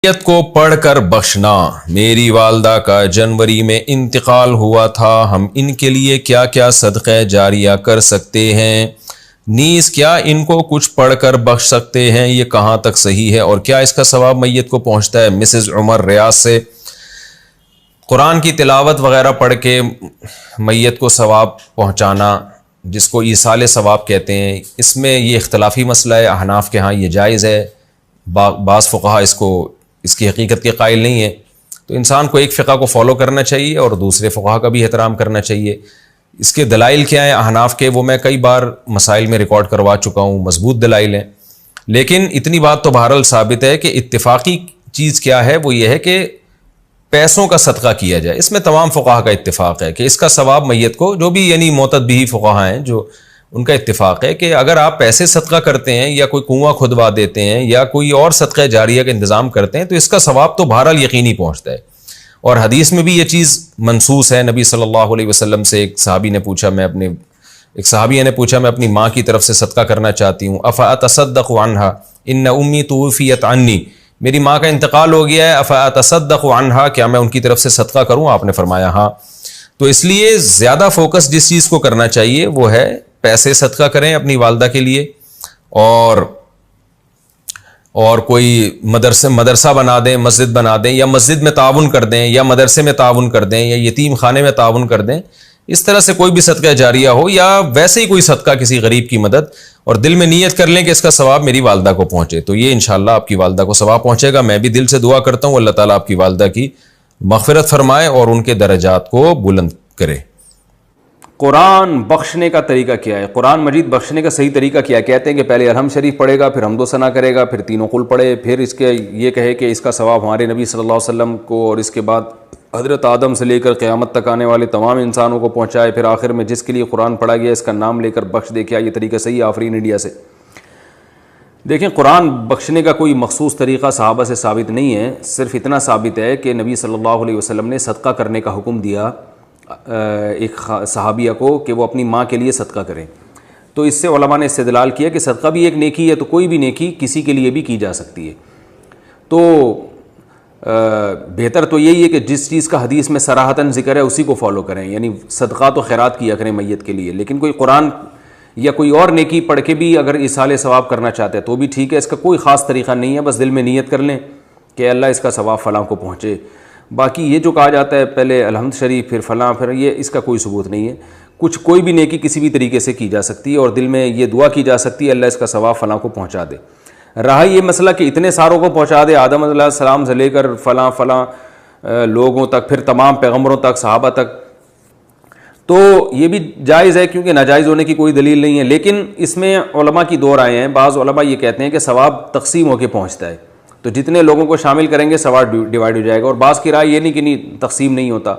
میت کو پڑھ کر بخشنا۔ میری والدہ کا جنوری میں انتقال ہوا تھا، ہم ان کے لیے کیا کیا صدقہ جاریہ کر سکتے ہیں؟ نیز کیا ان کو کچھ پڑھ کر بخش سکتے ہیں؟ یہ کہاں تک صحیح ہے اور کیا اس کا ثواب میت کو پہنچتا ہے؟ مسز عمر ریاض سے۔ قرآن کی تلاوت وغیرہ پڑھ کے میت کو ثواب پہنچانا، جس کو ایصال ثواب کہتے ہیں، اس میں یہ اختلافی مسئلہ ہے۔ احناف کے ہاں یہ جائز ہے، بعض فقہا اس کی حقیقت کے قائل نہیں ہے۔ تو انسان کو ایک فقہ کو فالو کرنا چاہیے اور دوسرے فقہا کا بھی احترام کرنا چاہیے۔ اس کے دلائل کیا ہیں احناف کے، وہ میں کئی بار مسائل میں ریکارڈ کروا چکا ہوں، مضبوط دلائل ہیں۔ لیکن اتنی بات تو بہرحال ثابت ہے کہ اتفاقی چیز کیا ہے، وہ یہ ہے کہ پیسوں کا صدقہ کیا جائے۔ اس میں تمام فقہا کا اتفاق ہے کہ اس کا ثواب میت کو، جو بھی یعنی معتد بھی فقہا ہیں، جو ان کا اتفاق ہے کہ اگر آپ پیسے صدقہ کرتے ہیں یا کوئی کنواں کھدوا دیتے ہیں یا کوئی اور صدقہ جاریہ کا انتظام کرتے ہیں تو اس کا ثواب تو بہرحال یقینی پہنچتا ہے۔ اور حدیث میں بھی یہ چیز منصوص ہے۔ نبی صلی اللہ علیہ وسلم سے ایک صحابیہ نے پوچھا میں اپنی ماں کی طرف سے صدقہ کرنا چاہتی ہوں، افاتصدق عنہا ان امی توفیت عنی، میری ماں کا انتقال ہو گیا ہے، افاتصدق عنہا، کیا میں ان کی طرف سے صدقہ کروں؟ آپ نے فرمایا ہاں۔ تو اس لیے زیادہ فوکس جس چیز کو کرنا چاہیے وہ ہے پیسے صدقہ کریں اپنی والدہ کے لیے، اور کوئی مدرسہ بنا دیں، مسجد بنا دیں، یا مسجد میں تعاون کر دیں، یا مدرسے میں تعاون کر دیں، یا یتیم خانے میں تعاون کر دیں۔ اس طرح سے کوئی بھی صدقہ جاریہ ہو، یا ویسے ہی کوئی صدقہ کسی غریب کی مدد، اور دل میں نیت کر لیں کہ اس کا ثواب میری والدہ کو پہنچے، تو یہ انشاءاللہ آپ کی والدہ کو ثواب پہنچے گا۔ میں بھی دل سے دعا کرتا ہوں اللہ تعالیٰ آپ کی والدہ کی مغفرت فرمائے اور ان کے درجات کو بلند کرے۔ قرآن بخشنے کا طریقہ کیا ہے؟ قرآن مجید بخشنے کا صحیح طریقہ کیا ہے؟ کہتے ہیں کہ پہلے الحمد شریف پڑھے گا، پھر حمد و ثنا کرے گا، پھر تینوں قل پڑھے، پھر اس کے یہ کہے کہ اس کا ثواب ہمارے نبی صلی اللہ علیہ وسلم کو اور اس کے بعد حضرت آدم سے لے کر قیامت تک آنے والے تمام انسانوں کو پہنچائے، پھر آخر میں جس کے لیے قرآن پڑھا گیا اس کا نام لے کر بخش دے۔ کیا یہ طریقہ صحیح ہے؟ آفرین انڈیا سے۔ دیکھیں، قرآن بخشنے کا کوئی مخصوص طریقہ صحابہ سے ثابت نہیں ہے، صرف اتنا ثابت ہے کہ نبی صلی اللہ علیہ وسلم نے صدقہ کرنے کا حکم دیا ایک صحابیہ کو کہ وہ اپنی ماں کے لیے صدقہ کریں۔ تو اس سے علماء نے استدلال کیا کہ صدقہ بھی ایک نیکی ہے، تو کوئی بھی نیکی کسی کے لیے بھی کی جا سکتی ہے۔ تو بہتر تو یہی ہے کہ جس چیز کا حدیث میں صراحتاً ذکر ہے اسی کو فالو کریں، یعنی صدقات و خیرات کیا کریں میت کے لیے۔ لیکن کوئی قرآن یا کوئی اور نیکی پڑھ کے بھی اگر ایصال ثواب کرنا چاہتے ہیں تو بھی ٹھیک ہے، اس کا کوئی خاص طریقہ نہیں ہے، بس دل میں نیت کر لیں کہ اللہ اس کا ثواب فلاں کو پہنچے۔ باقی یہ جو کہا جاتا ہے پہلے الحمد شریف پھر فلاں، پھر یہ اس کا کوئی ثبوت نہیں ہے۔ کوئی بھی نیکی کسی بھی طریقے سے کی جا سکتی ہے اور دل میں یہ دعا کی جا سکتی ہے اللہ اس کا ثواب فلاں کو پہنچا دے۔ رہا یہ مسئلہ کہ اتنے ساروں کو پہنچا دے، آدم علیہ السلام سے لے کر فلاں لوگوں تک، پھر تمام پیغمبروں تک، صحابہ تک، تو یہ بھی جائز ہے کیونکہ ناجائز ہونے کی کوئی دلیل نہیں ہے۔ لیکن اس میں علماء کی دو رائے ہیں۔ بعض علماء یہ کہتے ہیں کہ ثواب تقسیم ہو کے پہنچتا ہے، تو جتنے لوگوں کو شامل کریں گے ثواب ڈیوائڈ ہو جائے گا، اور بعض کی رائے یہ نہیں کہ نہیں تقسیم نہیں ہوتا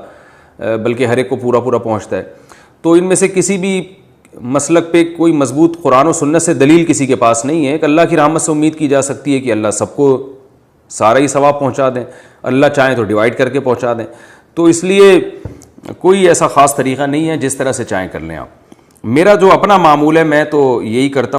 بلکہ ہر ایک کو پورا پہنچتا ہے۔ تو ان میں سے کسی بھی مسلک پہ کوئی مضبوط قرآن و سنت سے دلیل کسی کے پاس نہیں ہے کہ اللہ کی رحمت سے امید کی جا سکتی ہے کہ اللہ سب کو سارا ہی ثواب پہنچا دیں، اللہ چاہیں تو ڈیوائڈ کر کے پہنچا دیں۔ تو اس لیے کوئی ایسا خاص طریقہ نہیں ہے، جس طرح سے چاہیں کر لیں آپ۔ میرا جو اپنا معمول ہے میں تو یہی کرتا ہوں